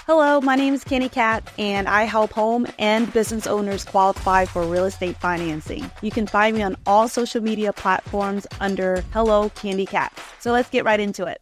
Hello, my name is Kandy Katz, and I help home and business owners qualify for real estate financing. You can find me on all social media platforms under Hello Kandy Katz. So let's get right into it.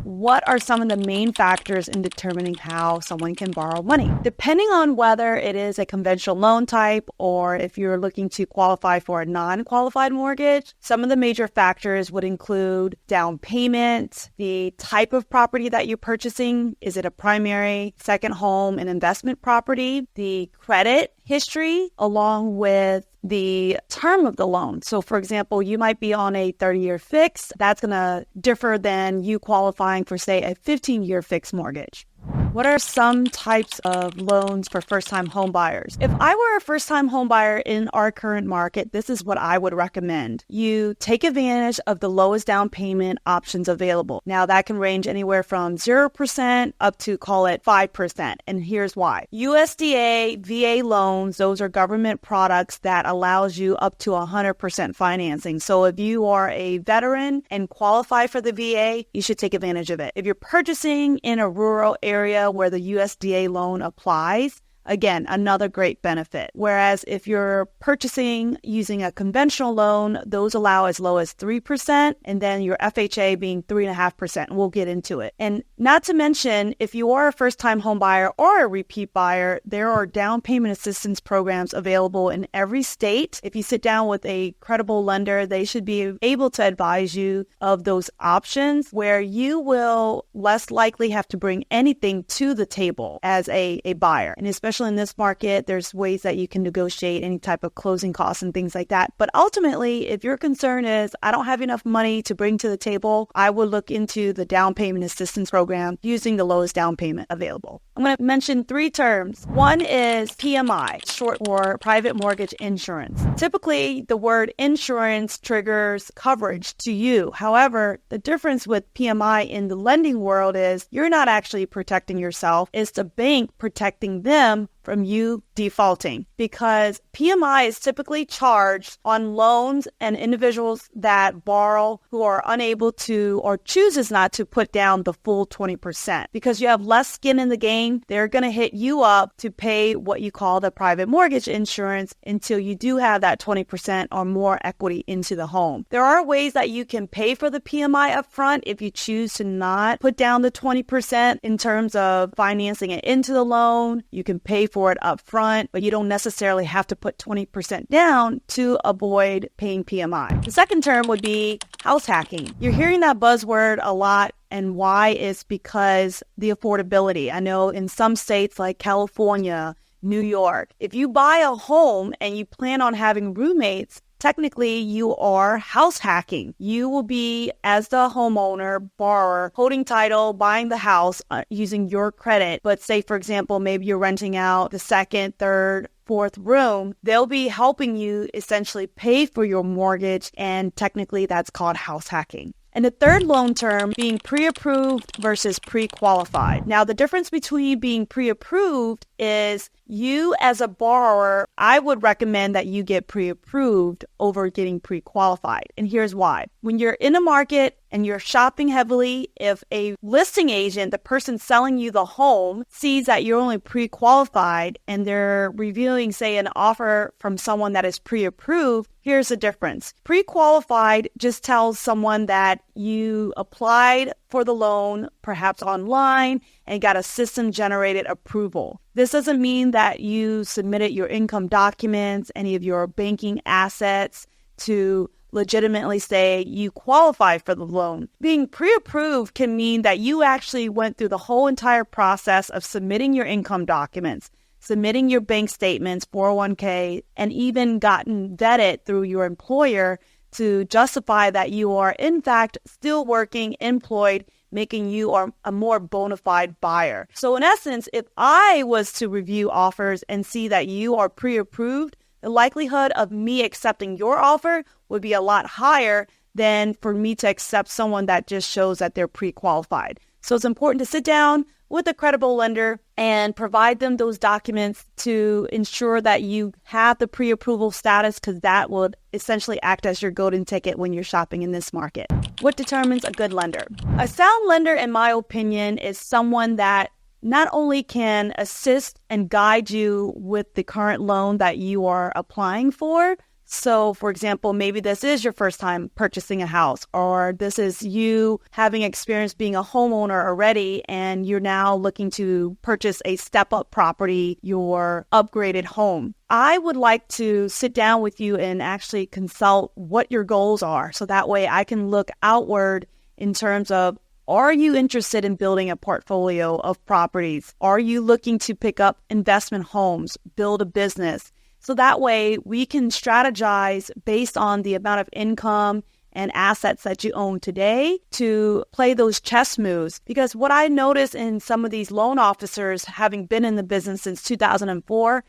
What are some of the main factors in determining how someone can borrow money? Depending on whether it is a conventional loan type or if you're looking to qualify for a non-qualified mortgage, some of the major factors would include down payment, the type of property that you're purchasing. Is it a primary, second home, an investment property? The credit history along with the term of the loan. So for example, you might be on a 30-year fix. That's going to differ than you qualifying for, say, a 15-year fixed mortgage. What are some types of loans for first-time home buyers? If I were a first-time home buyer in our current market, this is what I would recommend. You take advantage of the lowest down payment options available. Now, that can range anywhere from 0% up to, call it, 5%. And here's why. USDA, VA loans, those are government products that allows you up to 100% financing. So if you are a veteran and qualify for the VA, you should take advantage of it. If you're purchasing in a rural area where the USDA loan applies, again, another great benefit. Whereas if you're purchasing using a conventional loan, those allow as low as 3%, and then your FHA being 3.5%. We'll get into it. And not to mention, if you are a first-time home buyer or a repeat buyer, there are down payment assistance programs available in every state. If you sit down with a credible lender, they should be able to advise you of those options where you will less likely have to bring anything to the table as a buyer. And especially in this market, there's ways that you can negotiate any type of closing costs and things like that. But ultimately, if your concern is, I don't have enough money to bring to the table, I would look into the down payment assistance program using the lowest down payment available. I'm going to mention 3 terms. One is PMI, short for private mortgage insurance. Typically, the word insurance triggers coverage to you. However, the difference with PMI in the lending world is you're not actually protecting yourself. It's the bank protecting them from you defaulting, because PMI is typically charged on loans and individuals that borrow who are unable to or chooses not to put down the full 20%. Because you have less skin in the game, they're going to hit you up to pay what you call the private mortgage insurance until you do have that 20% or more equity into the home. There are ways that you can pay for the PMI upfront if you choose to not put down the 20% in terms of financing it into the loan. You can pay for it up front, but you don't necessarily have to put 20% down to avoid paying PMI. The second term would be house hacking. You're hearing that buzzword a lot, and why is because the affordability. I know in some states like California, New York, if you buy a home and you plan on having roommates, technically, you are house hacking. You will be, as the homeowner, borrower, holding title, buying the house using your credit. But say, for example, maybe you're renting out the second, third, fourth room. They'll be helping you essentially pay for your mortgage. And technically, that's called house hacking. And the third loan term being pre-approved versus pre-qualified. Now, the difference between being pre-approved is you as a borrower, I would recommend that you get pre-approved over getting pre-qualified. And here's why. When you're in a market and you're shopping heavily, if a listing agent, the person selling you the home, sees that you're only pre-qualified and they're reviewing, say, an offer from someone that is pre-approved, here's the difference. Pre-qualified just tells someone that you applied for the loan, perhaps online, and got a system-generated approval. This doesn't mean that you submitted your income documents, any of your banking assets to legitimately say you qualify for the loan. Being pre-approved can mean that you actually went through the whole entire process of submitting your income documents, submitting your bank statements, 401k, and even gotten vetted through your employer to justify that you are, in fact, still working, employed, making you a more bona fide buyer. So in essence, if I was to review offers and see that you are pre-approved, the likelihood of me accepting your offer would be a lot higher than for me to accept someone that just shows that they're pre-qualified. So it's important to sit down with a credible lender and provide them those documents to ensure that you have the pre-approval status, because that would essentially act as your golden ticket when you're shopping in this market. What determines a good lender? A sound lender, in my opinion, is someone that not only can assist and guide you with the current loan that you are applying for. So, for example, maybe this is your first time purchasing a house, or this is you having experience being a homeowner already, and you're now looking to purchase a step-up property, your upgraded home. I would like to sit down with you and actually consult what your goals are. So that way I can look outward in terms of, are you interested in building a portfolio of properties? Are you looking to pick up investment homes, build a business? So that way we can strategize based on the amount of income and assets that you own today to play those chess moves. Because what I notice in some of these loan officers, having been in the business since 2004,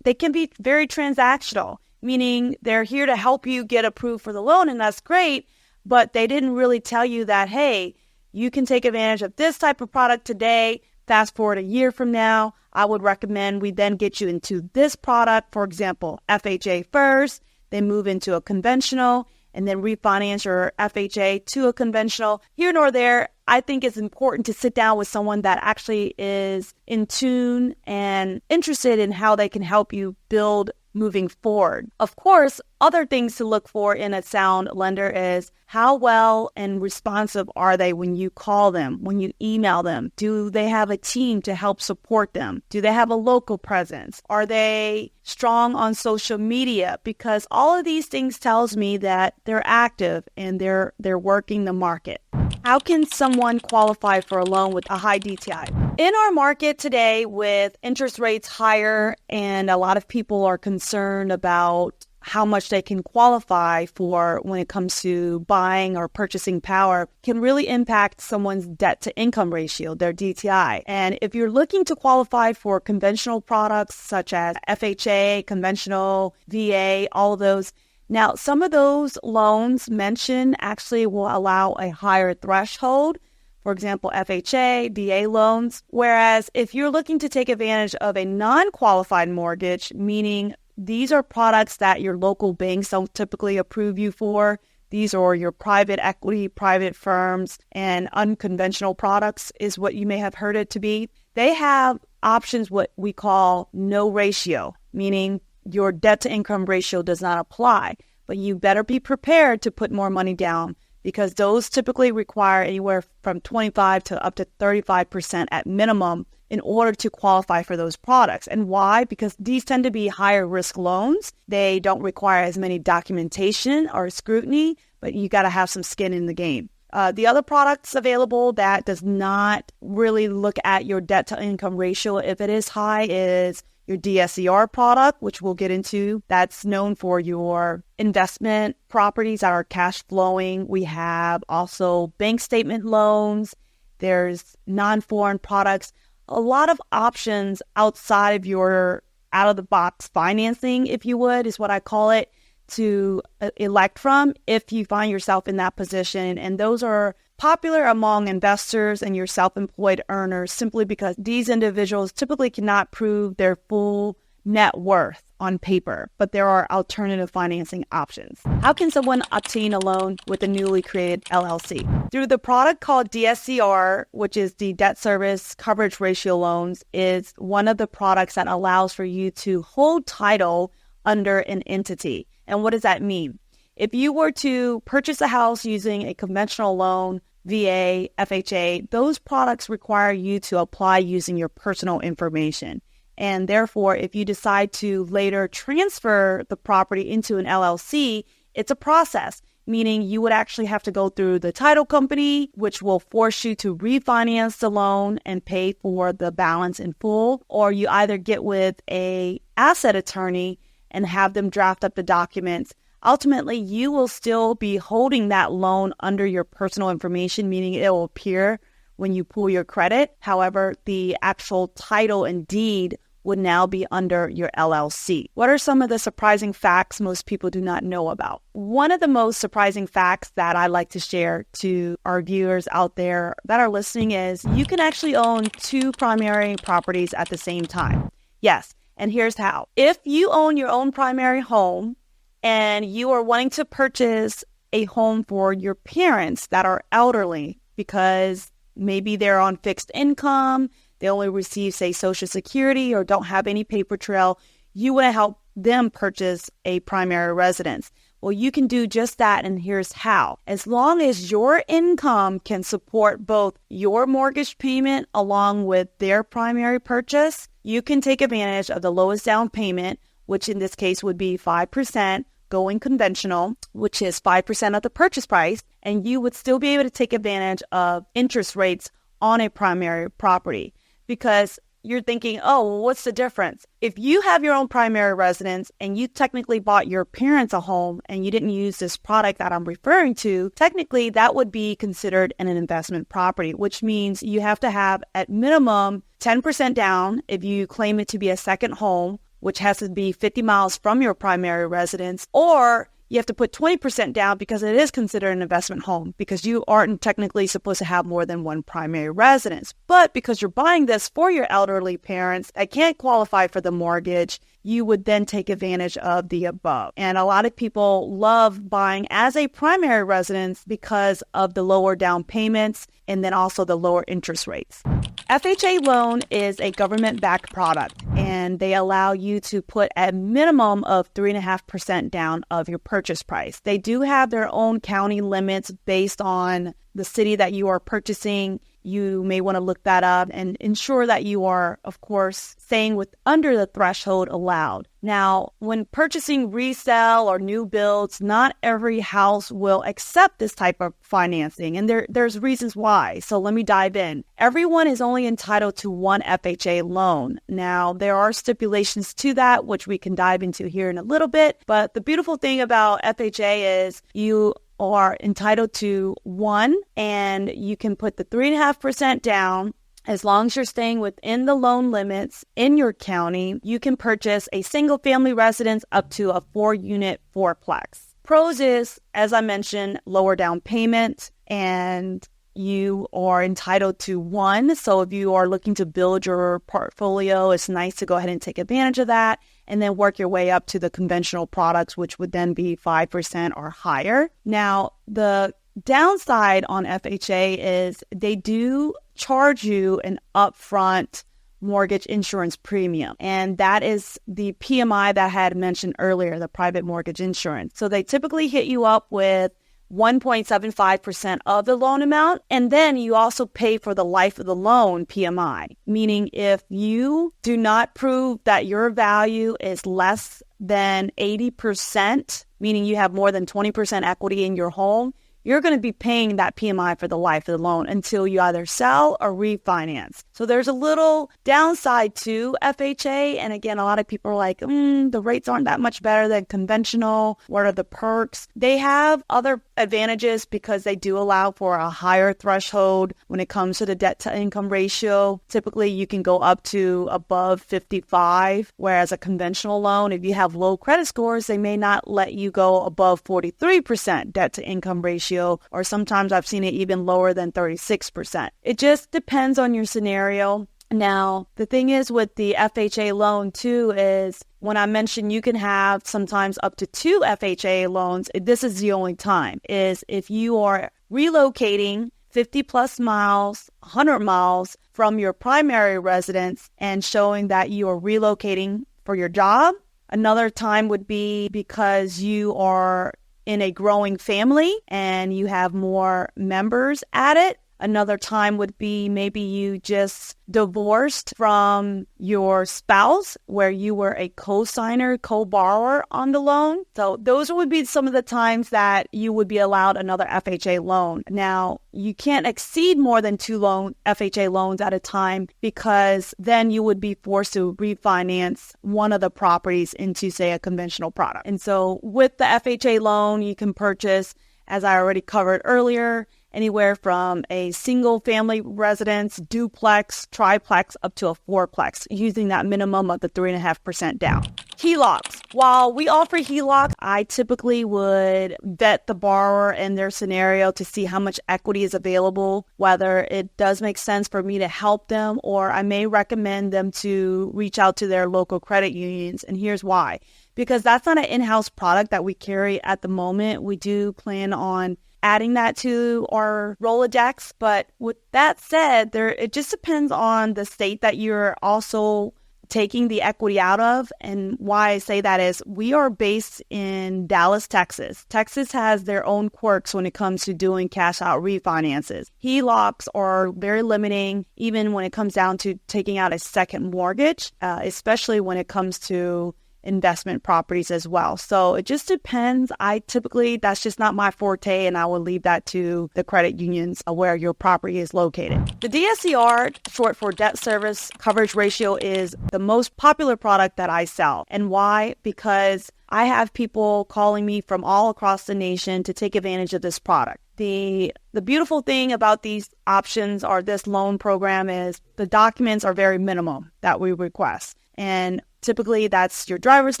they can be very transactional, meaning they're here to help you get approved for the loan, and that's great, but they didn't really tell you that, hey, you can take advantage of this type of product today. Fast forward a year from now, I would recommend we then get you into this product, for example, FHA first, then move into a conventional, and then refinance your FHA to a conventional. Here nor there, I think it's important to sit down with someone that actually is in tune and interested in how they can help you build moving forward. Of course, other things to look for in a sound lender is how well and responsive are they when you call them, when you email them? Do they have a team to help support them? Do they have a local presence? Are they strong on social media? Because all of these things tells me that they're active and they're working the market. How can someone qualify for a loan with a high DTI? In our market today, with interest rates higher and a lot of people are concerned about how much they can qualify for when it comes to buying or purchasing power, can really impact someone's debt to income ratio, their DTI. And if you're looking to qualify for conventional products such as FHA, conventional, VA, all of those, now some of those loans mentioned actually will allow a higher threshold. For example, FHA, VA loans. Whereas if you're looking to take advantage of a non-qualified mortgage, meaning these are products that your local banks don't typically approve you for. These are your private equity, private firms, and unconventional products is what you may have heard it to be. They have options what we call no ratio, meaning your debt to income ratio does not apply. But you better be prepared to put more money down, because those typically require anywhere from 25 to up to 35% at minimum in order to qualify for those products. And why? Because these tend to be higher risk loans. They don't require as many documentation or scrutiny, but you got to have some skin in the game. The other products available that does not really look at your debt to income ratio, if it is high, is your DSCR product, which we'll get into. That's known for your investment properties that are cash flowing. We have also bank statement loans. There's non-foreign products. A lot of options outside of your out-of-the-box financing, if you would, is what I call it, to elect from if you find yourself in that position. And those are popular among investors and your self-employed earners simply because these individuals typically cannot prove their full net worth on paper, but there are alternative financing options. How can someone obtain a loan with a newly created LLC? Through the product called DSCR, which is the debt service coverage ratio loans, is one of the products that allows for you to hold title under an entity. And what does that mean? If you were to purchase a house using a conventional loan, VA, FHA, those products require you to apply using your personal information. And therefore, if you decide to later transfer the property into an LLC, it's a process, meaning you would actually have to go through the title company, which will force you to refinance the loan and pay for the balance in full, or you either get with an asset attorney and have them draft up the documents. Ultimately, you will still be holding that loan under your personal information, meaning it will appear when you pull your credit. However, the actual title and deed would now be under your LLC. What are some of the surprising facts most people do not know about? One of the most surprising facts that I like to share to our viewers out there that are listening is you can actually own 2 primary properties at the same time. Yes, and here's how. If you own your own primary home and you are wanting to purchase a home for your parents that are elderly because maybe they're on fixed income, they only receive, say, Social Security or don't have any paper trail, you want to help them purchase a primary residence. Well, you can do just that, and here's how. As long as your income can support both your mortgage payment along with their primary purchase, you can take advantage of the lowest down payment, which in this case would be 5%, going conventional, which is 5% of the purchase price, and you would still be able to take advantage of interest rates on a primary property. Because you're thinking, oh, well, what's the difference? If you have your own primary residence and you technically bought your parents a home and you didn't use this product that I'm referring to, technically that would be considered an investment property, which means you have to have at minimum 10% down if you claim it to be a second home, which has to be 50 miles from your primary residence, or you have to put 20% down because it is considered an investment home because you aren't technically supposed to have more than one primary residence. But because you're buying this for your elderly parents that can't qualify for the mortgage, you would then take advantage of the above. And a lot of people love buying as a primary residence because of the lower down payments and then also the lower interest rates. FHA loan is a government-backed product, and they allow you to put a minimum of 3.5% down of your purchase price. They do have their own county limits based on the city that you are purchasing. You may want to look that up and ensure that you are, of course, staying with under the threshold allowed. Now, when purchasing resale or new builds, not every house will accept this type of financing, and there's reasons why. So let me dive in. Everyone is only entitled to one FHA loan. Now, there are stipulations to that, which we can dive into here in a little bit. But the beautiful thing about FHA is you are entitled to one, and you can put the 3.5% down. As long as you're staying within the loan limits in your county, you can purchase a single family residence up to a 4-unit fourplex. Pros is, as I mentioned, lower down payment, and you are entitled to one. So if you are looking to build your portfolio, it's nice to go ahead and take advantage of that and then work your way up to the conventional products, which would then be 5% or higher. Now, the downside on FHA is they do charge you an upfront mortgage insurance premium. And that is the PMI that I had mentioned earlier, the private mortgage insurance. So they typically hit you up with 1.75% of the loan amount. And then you also pay for the life of the loan PMI, meaning if you do not prove that your value is less than 80%, meaning you have more than 20% equity in your home, you're going to be paying that PMI for the life of the loan until you either sell or refinance. So there's a little downside to FHA. And again, a lot of people are like, the rates aren't that much better than conventional. What are the perks? They have other advantages because they do allow for a higher threshold when it comes to the debt to income ratio. Typically, you can go up to above 55, whereas a conventional loan, if you have low credit scores, they may not let you go above 43% debt to income ratio. Or sometimes I've seen it even lower than 36%. It just depends on your scenario. Now, the thing is with the FHA loan too is when I mentioned you can have sometimes up to 2 FHA loans, this is the only time, is if you are relocating 50 plus miles, 100 miles from your primary residence and showing that you are relocating for your job. Another time would be because you are in a growing family and you have more members at it. Another time would be maybe you just divorced from your spouse where you were a co-signer, co-borrower on the loan. So those would be some of the times that you would be allowed another FHA loan. Now, you can't exceed more than 2 FHA loans at a time because then you would be forced to refinance one of the properties into, say, a conventional product. And so with the FHA loan, you can purchase, as I already covered earlier, anywhere from a single family residence, duplex, triplex, up to a fourplex, using that minimum of the 3.5% down. HELOCs. While we offer HELOCs, I typically would vet the borrower and their scenario to see how much equity is available, whether it does make sense for me to help them, or I may recommend them to reach out to their local credit unions. And here's why. Because that's not an in-house product that we carry at the moment. We do plan on adding that to our Rolodex. But with that said, it just depends on the state that you're also taking the equity out of. And why I say that is we are based in Dallas, Texas. Texas has their own quirks when it comes to doing cash out refinances. HELOCs are very limiting, even when it comes down to taking out a second mortgage, especially when it comes to investment properties as well. So it just depends. That's just not my forte, and I will leave that to the credit unions where your property is located. The DSCR, short for debt service coverage ratio, is the most popular product that I sell. And why? Because I have people calling me from all across the nation to take advantage of this product. The beautiful thing about these options or this loan program is the documents are very minimum that we request. And typically that's your driver's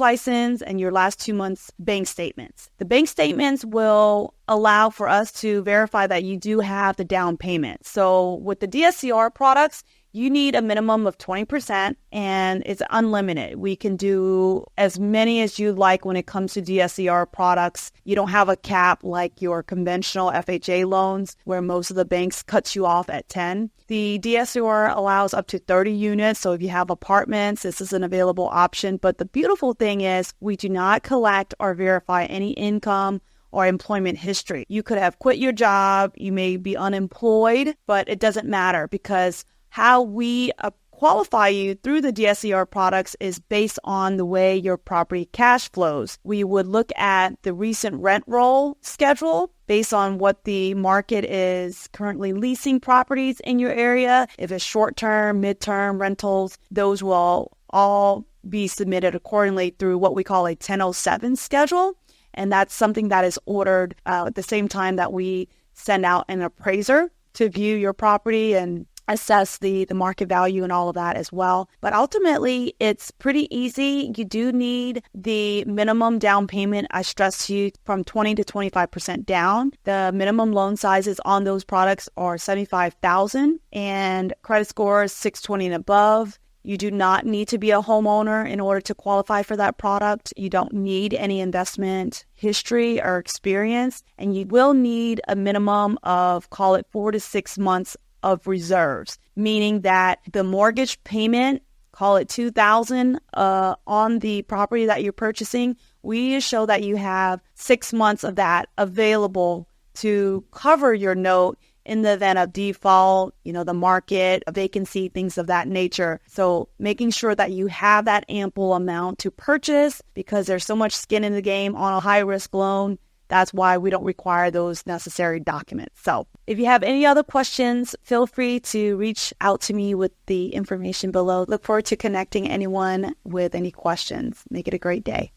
license and your last 2 months bank statements. The bank statements will allow for us to verify that you do have the down payment. So with the DSCR products, you need a minimum of 20% and it's unlimited. We can do as many as you like when it comes to DSCR products. You don't have a cap like your conventional FHA loans where most of the banks cuts you off at 10. The DSCR allows up to 30 units. So if you have apartments, this is an available option. But the beautiful thing is we do not collect or verify any income or employment history. You could have quit your job. You may be unemployed, but it doesn't matter because how we qualify you through the DSCR products is based on the way your property cash flows. We would look at the recent rent roll schedule based on what the market is currently leasing properties in your area. If it's short-term, mid-term rentals, those will all be submitted accordingly through what we call a 1007 schedule. And that's something that is ordered at the same time that we send out an appraiser to view your property and assess the market value and all of that as well. But ultimately, it's pretty easy. You do need the minimum down payment. I stress to you from 20 to 25% down. The minimum loan sizes on those products are $75,000 and credit score is 620 and above. You do not need to be a homeowner in order to qualify for that product. You don't need any investment history or experience, and you will need a minimum of, call it 4 to 6 months of reserves, meaning that the mortgage payment, call it $2,000 on the property that you're purchasing, we show that you have 6 months of that available to cover your note in the event of default, the market, a vacancy, things of that nature. So making sure that you have that ample amount to purchase, because there's so much skin in the game on a high-risk loan. That's why we don't require those necessary documents. So if you have any other questions, feel free to reach out to me with the information below. Look forward to connecting anyone with any questions. Make it a great day.